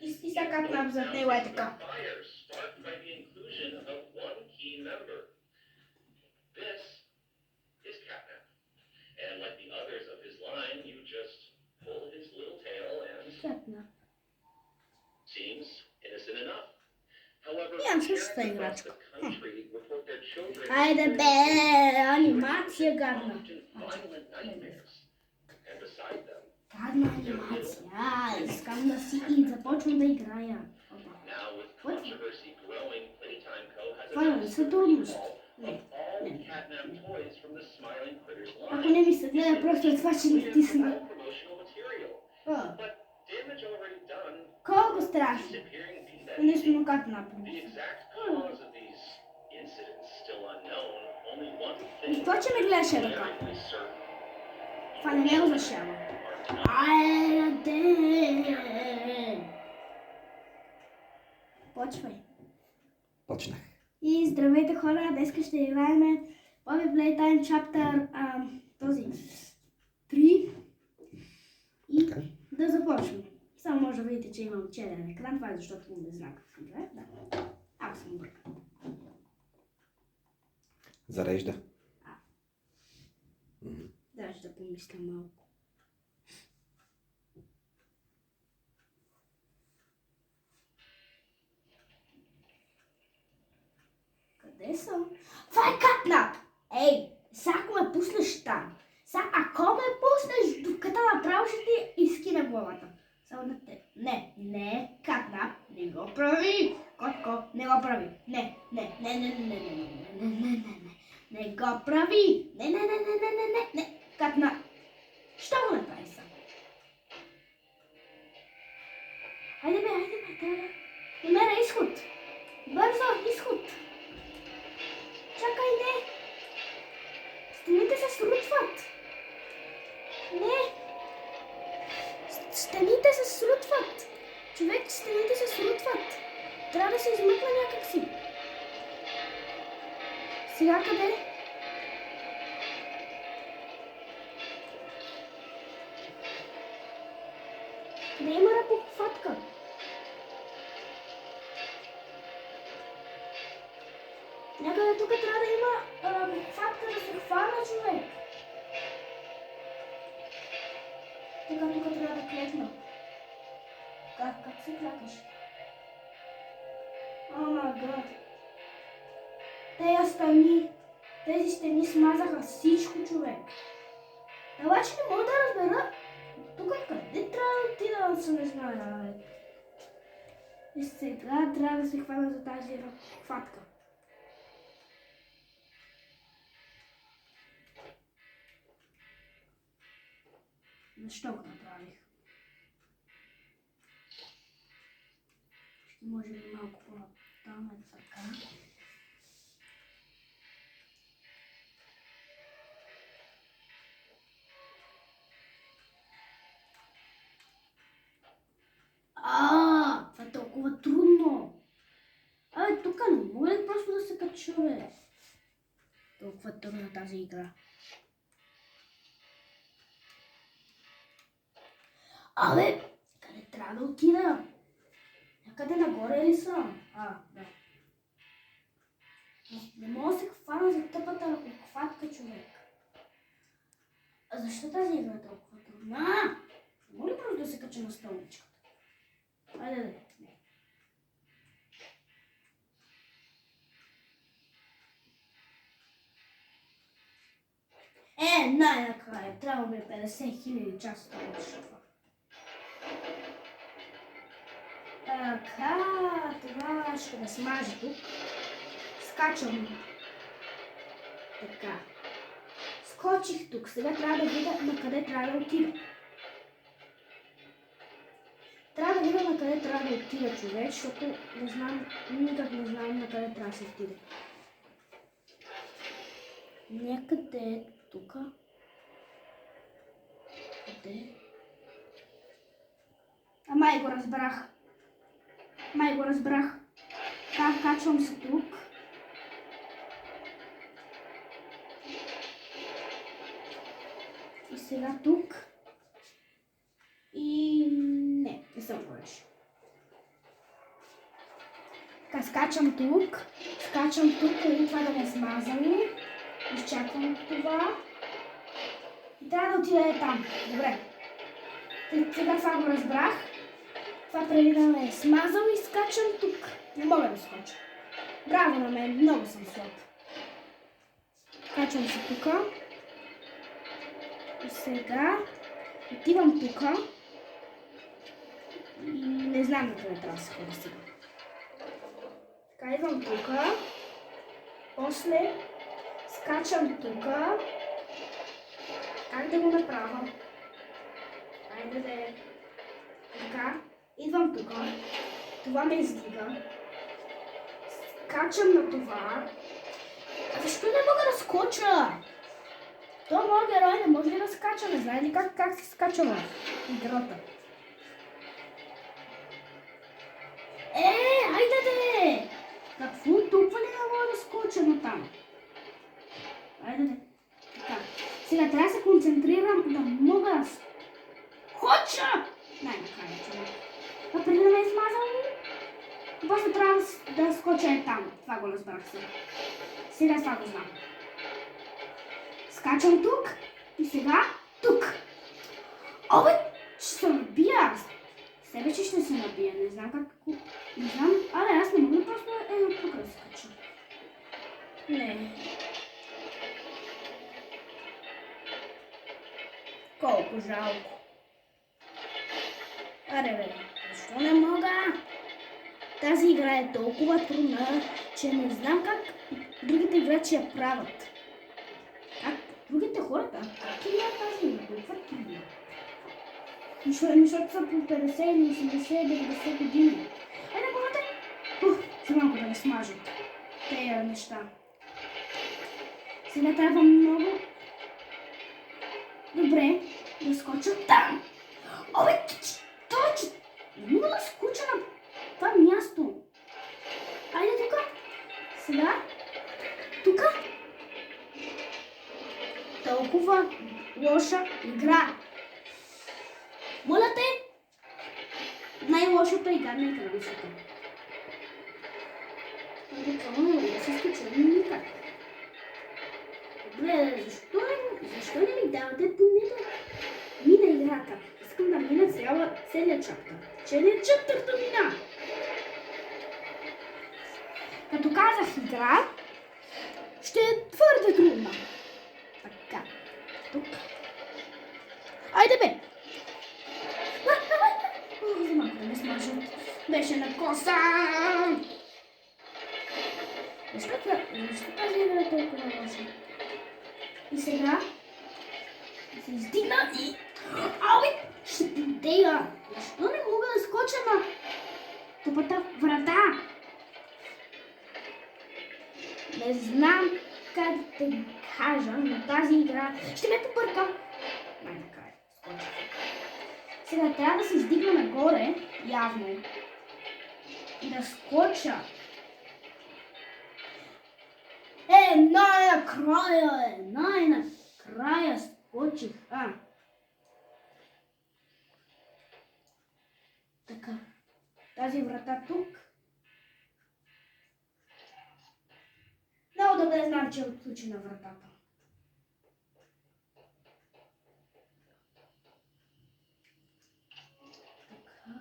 И сега как зад него е така. Catnap. Имам същата играчка. Хайде бе, анимация гадна. Гадна анимация. Искам да си и започвам да играя. Това не са трудности. Не. Ако не ми се гледа, просто това ще натисна. Колко страшно. Нещо как направи. И това, че ме гледаше така. Това не ме означава. Айде! Почвай. Почнах. И здравейте хора, днес ще играем Bobby Playtime Chapter този 3 и Така. да започнем. Само може да видите, че имам черен екран, това е защото не знам какво играе. Да. Аз съм бъркал. Зарежда. Даже да помисля малко. Къде съм? Това е Catnap! Ей, сега ако ме пуснеш там, сега ако ме пуснеш, докато направо ще ти изкина главата. Само на те. Не, Catnap, не го прави! Котко, не го прави. Не го прави! Не, Catnap. Що го направи сега? Хайде бе, трябва. Намеря изход. Бързо, изход. Чакай, не! Стените се срутват! Не! Стените се срутват! Човек, стените се срутват! Трябва да се измъкна някакси. Сега къде? Къде има ръкохватка? Някъде тук трябва да има факта да се хвана човек. Така тук трябва да клекна. Как се клякаш? О май гад. Тези стени смазаха всичко човек. Обаче не мога да разбера тук къде трябва да отида, да се не знае. И сега трябва да се хвана за тази хватка. Защо го направих? Ще може би малко по-там е така. Това е толкова трудно. Тук не мога ли просто да се кача, бе? Толкова трудна тази игра. Къде трябва да отида? Някъде нагоре ли съм? Да. Не мога да се хвана за тъпата ръкохватка, човек. Защо тази игра е толкова трудна? Не мога ли просто да се кача на столничката? Айде. Най-накрая. Трябва ми 50 000 часа да уча това. Така, това ще да смажа тук. Скачам. Така. Скочих тук. Сега трябва да видя на къде трябва да отида. Трябва да видя на къде трябва да отида, човек, защото никак не знам на къде трябва да се отида. Някъде тук. Къде? Май го разбрах. Качвам се тук. И сега тук. Сега скачам тук преди това да ме е смазало. Изчаквам това. И трябва да отида там. Добре. Сега това го разбрах. Това преди да ме е смазал и скачам тук. Не мога да скоча. Браво на мен, много съм слаб. Качвам се тук. И сега отивам тук. И не знам на къде трябва да се ходи сега. Така, идвам тук. После скачам тук. Как да го направя? Айде да е. Така, идвам тук. Това ме издига. Скачам на това. А защо не мога да скоча? То моят герой не може ли да скача? Не знае ли как се скача в играта? Айде де! Какво толкова ли не мога да скоча на там? Айде де. Така. Сега трябва да се концентрирам да мога да скоча! Най-накрая човек. А преди да ме е смазал, после трябва да скоча е там. Това го разбрах сега. Сега това го знам. Скачам тук и сега тук. Обе, ще се набия аз. Себе, че ще се набия. Не знам как... Не знам. Аз не мога просто тук да скача. Не. Колко жалко. Бе, защо не мога? Тази игра е толкова трудна, че не знам как другите играчи я правят. Как другите хората? Как играят тази игра? Толкова трудна. Защото са по 50 или 80-90 години. Айде, помните? За малко да не смажат тези неща. Сега трябва много добре да скоча там. Точно! Не мога да скоча на това място. Айде тук. Сега. Тук. Толкова лоша игра. Моля те. Най-лошата игра на екранчето. Това не да се скоча никак. Добре, защо не ми давате поне да мина играта? Искам да мина целият чаптър. Целият чаптър да мина. Като казах игра, ще е твърде трудна. Така. Тук. Айде бе! За малко да не смажат. Беше на коса! Защо тази игра е толкова лоша? И сега се издигна и... Ще пидея! Защо не мога да скоча на тъпата врата? Не знам как да ви кажа, но тази игра ще ме побърка. Най-накрая скоча. Сега трябва да се издигна нагоре, явно. И да скоча. Най-накрая скочих. Така. Тази врата тук. Много добре знам, че е отключена вратата. Така.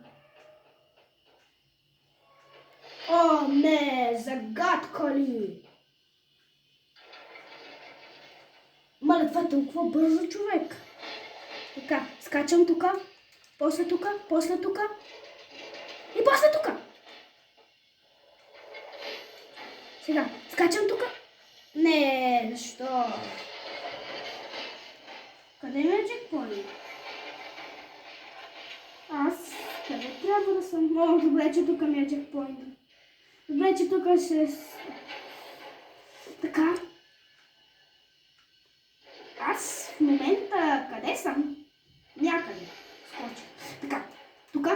О, не! Загадка ли? Мале, това е толкова бързо, човек. Така, скачам тук, после тук, после тук и после тук. Сега, скачам тук. Не, защо? Къде ми е чекпоинт? Аз къде трябва да съм? О, добре, че тук ми е чекпоинт. Добре, че тук ще... Така. Аз в момента къде съм? Някъде. Скоча. Така. Тук.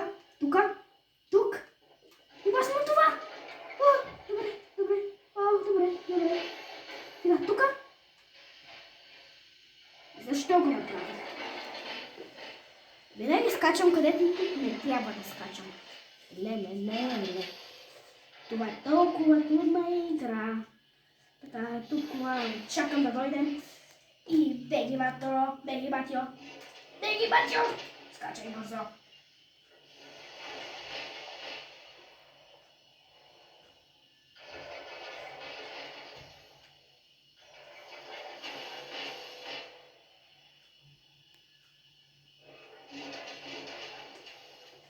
И после това. Добре. Сега тук. Защо го направих? Винаги скачам където не трябва да скачам. Леле. Това е толкова трудна игра. Така, тук чакам да дойдем. И беги, батро, беги, батио. Беги, батио! Скачай бързо.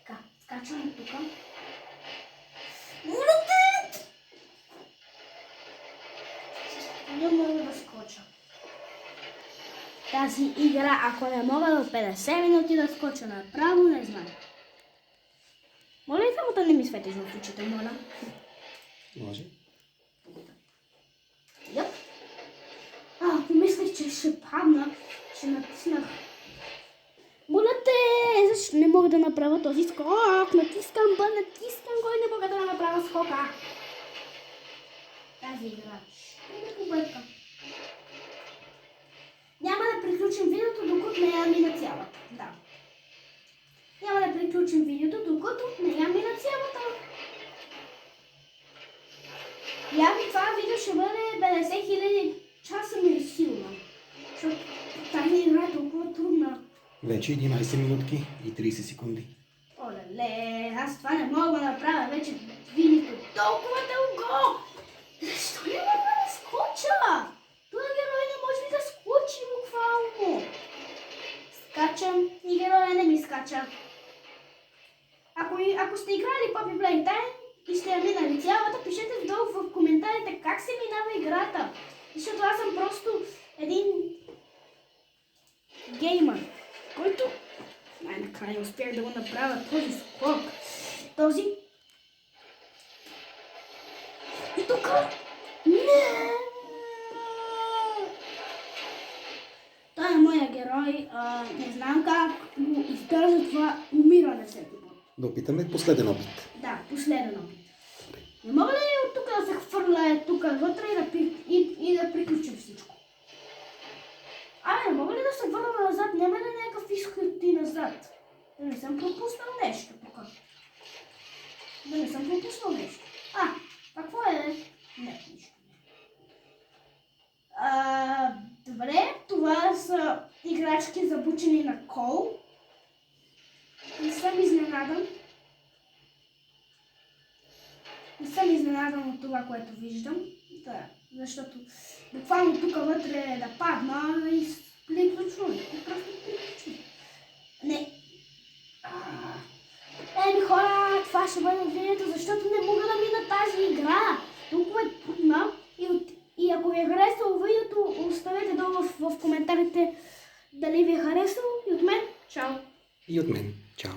Така, скачам тук. Улетит! Не мога да скоча. Тази игра, ако не мога до 50 минути да скоча направо, не знам. Моля ли само да не ми светиш в очите, моля? Може. Йоп. Помислих, че ще падна, ще натиснах. Моля те, защо не мога да направя този скок? Натискам го и не мога да направя скока. Тази игра ще ме побърка. Няма да приключим видеото, докато не я мина цялата. Да. Няма да приключим видеото, докато не я мина цялата. Явно това видео ще бъде 50 000 часа ми е силно. Защото тази игра е толкова трудна. Вече 11 минутки и 30 секунди. Оле, аз това не мога да направя вече видеото толкова дълго. Защо не мога да скоча? Този герой не може да скочи буквално. Скачам и героя не ми скача. Ако сте играли Poppy Playtime и сте я минали цялата, пишете долу в коментарите как се минава играта. Защото аз съм просто един геймър, който най-накрая успях да го направя този скок. Този. И тук. Не! Той е моя герой. Не знам как му изглежда това умиране всеки път. Да опитаме последен опит. Да, последен опит. Не мога ли от тук да се хвърля тук вътре и да приключим всичко? Не мога ли да се върна назад? Няма ли някакъв изход и назад? Да не съм пропуснал нещо тук. Да не съм пропуснал нещо. Какво е? Не, нищо. Добре, това са играчки забучени на кол. Не съм изненадан. Не съм изненадан от това, което виждам. Да, защото буквално тук вътре да падна и приключвам. Просто приключвам. Не. Хора, това ще бъде видеото, защото не мога да мина тази игра. Толкова е трудна. И ако ви е харесало видеото, оставете долу в коментарите дали ви е харесало. И от мен, чао! И от мен. Чао!